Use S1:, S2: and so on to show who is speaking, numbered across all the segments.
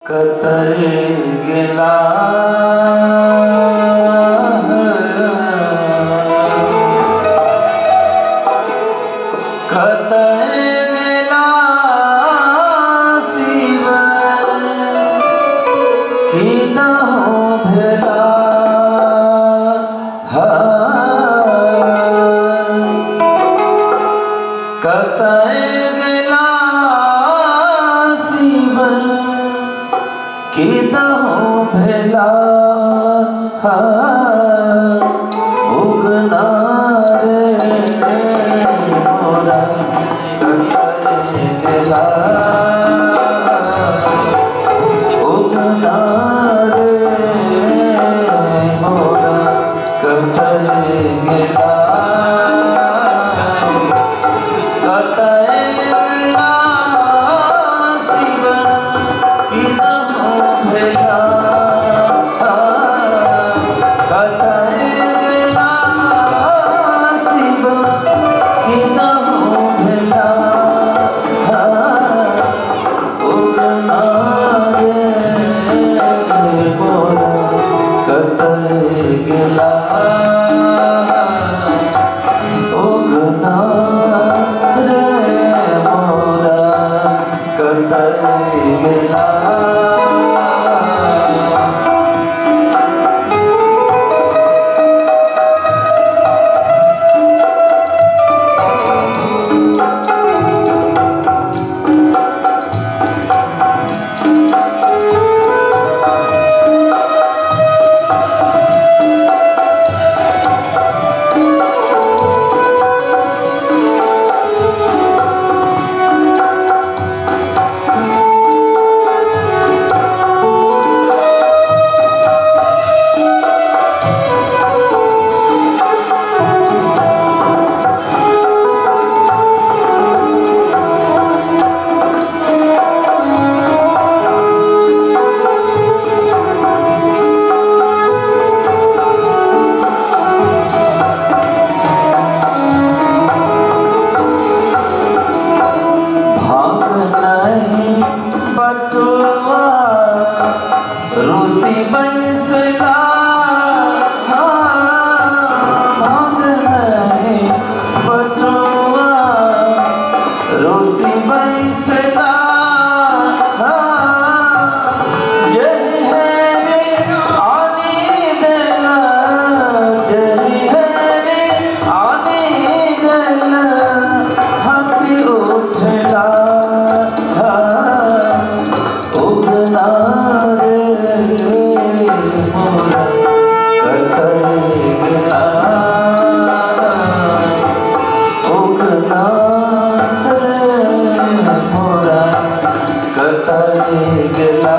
S1: कतई गेला कतई गेला शिव किना हो भेला कतई गेला शिव किना हो भेला उगना रे मोरा कतई गेला उगना रे मोरा कतई गेला कतई गेला शिव किना हो भेला कतई गेला शिव किना हो भेला उगना रे मोरा कतई गेला उगना रे मोरा कतई गेला रूसी बंसला भाग नहीं बटुआ रूसी बंसला जय है रे आने देला जय है रे आने देला हंसी उठला उगना मोरा कतई गेला उगना रे मोरा कतई गेला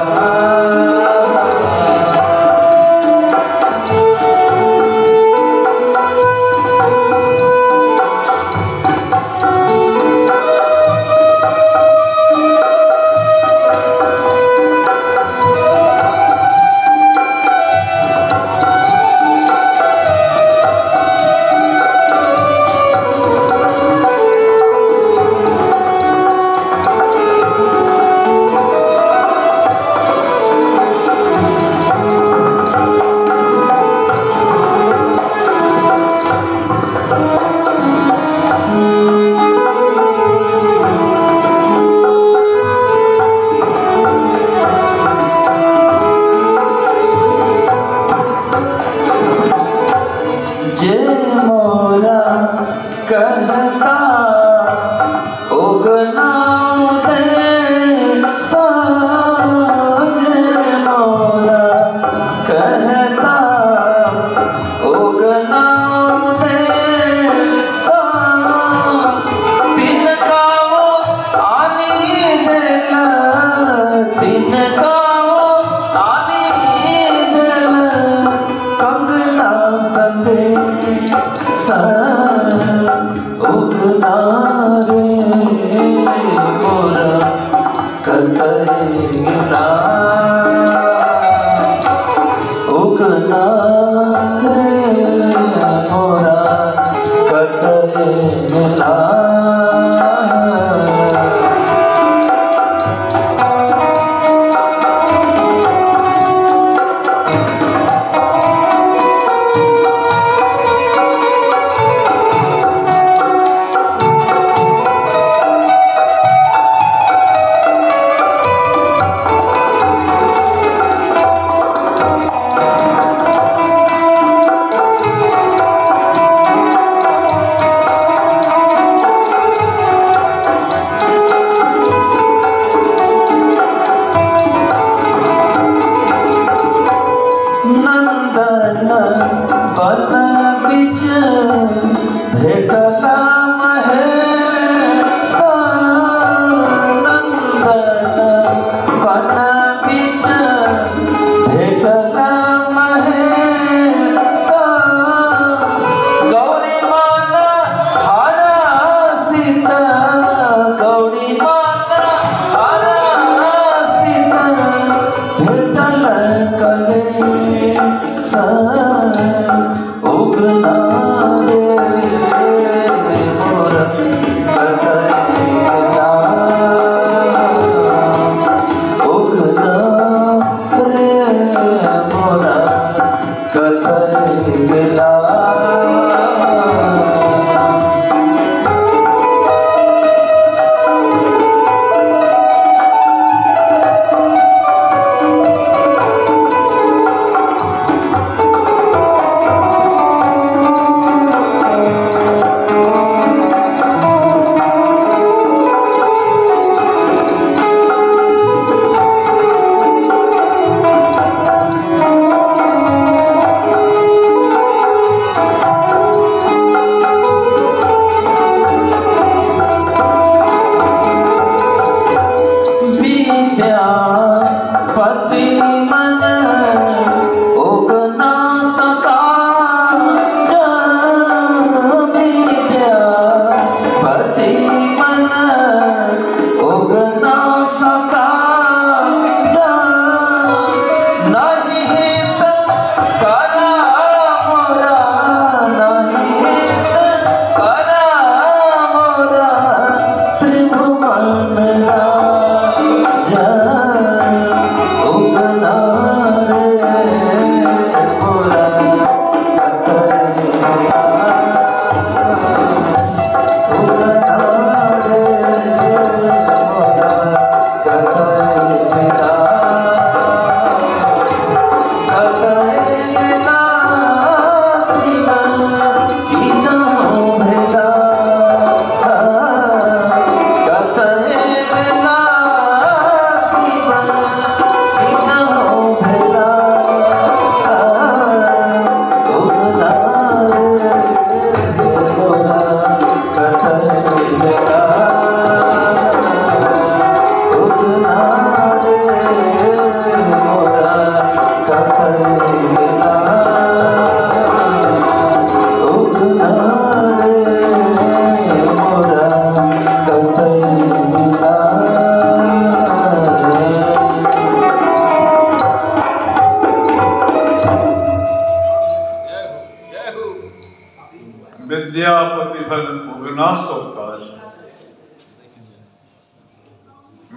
S2: त्रिगुणास अवतार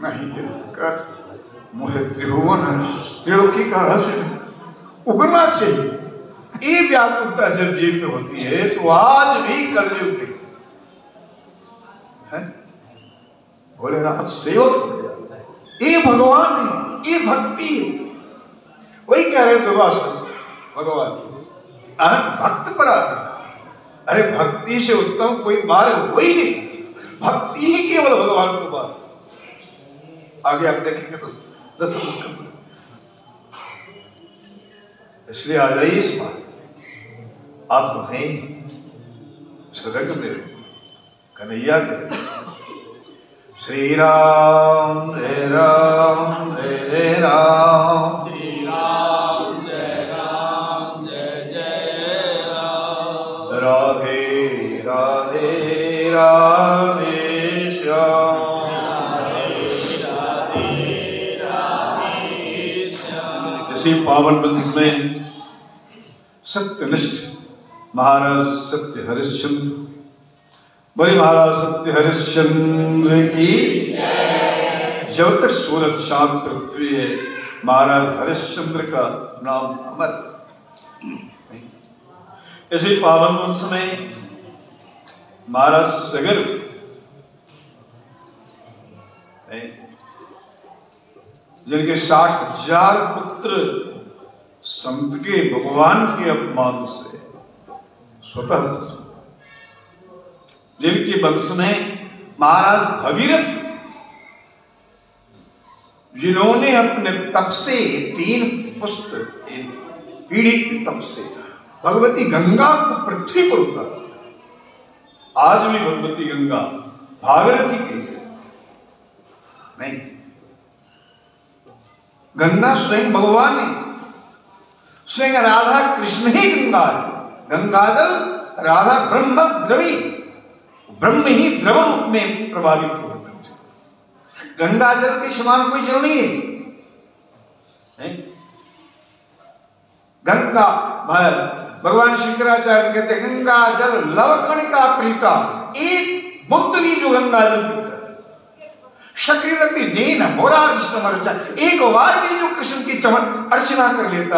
S2: नहीं कर मोहे त्रिभुवन त्रिलोकी का रहस्य उगना चाहिए। ये व्याकुलता जब जीव में होती है तो आज भी कलयुग है भोलेनाथ सेवक हो गया। ये भगवान है, ये भक्ति है। वही कह रहे दुर्वासा भगवान भक्त पर अरे भक्ति से उत्तम कोई मार्ग हो ही नहीं। भक्ति ही केवल भगवान को मार्ग। आगे आप देखेंगे तो 10 स्कंद। इसलिए आ जाइए इस बार आप तो हैं सदग मेरे कन्हैया के। श्री राम जय राम जय जय राम,
S1: श्री राम जय जय राम,
S2: राधे राधे राधे श्याम, इसी पावन वंश में सत्यनिष्ठ महाराज सत्य हरिश्चंद्र, बड़े महाराज सत्य हरिश्चंद्र की जब तक सूरज चांद पृथ्वी है महाराज हरिश्चंद्र का नाम अमर। इसी पावन वंश में महाराज सगर जिनके 60,000 पुत्र संत के भगवान के अपमान से स्वतः भस्म, जिनके वंश में महाराज भगीरथ जिन्होंने अपने तप से 3 पुत्र पीढ़ी के तप से भगवती गंगा को पृथ्वी पर उतारा। आज भी भगवती गंगा भागीरथी की नहीं, गंगा स्वयं भगवान है, स्वयं राधा कृष्ण ही गंगा है। गंगाजल राधा ब्रह्म द्रवी, ब्रह्म ही द्रव रूप में प्रभावित हो। गंगा जल के समान कोई जल नहीं है। गंगा भगवान शंकराचार्य कहते हैं गंगा जल लवकणिका प्रीता, एक बूंद भी जो गंगा जल पीता है शक्रिदपि देन मोरा विष्णु, एक बार भी जो कृष्ण की चमन अर्चना कर लेता है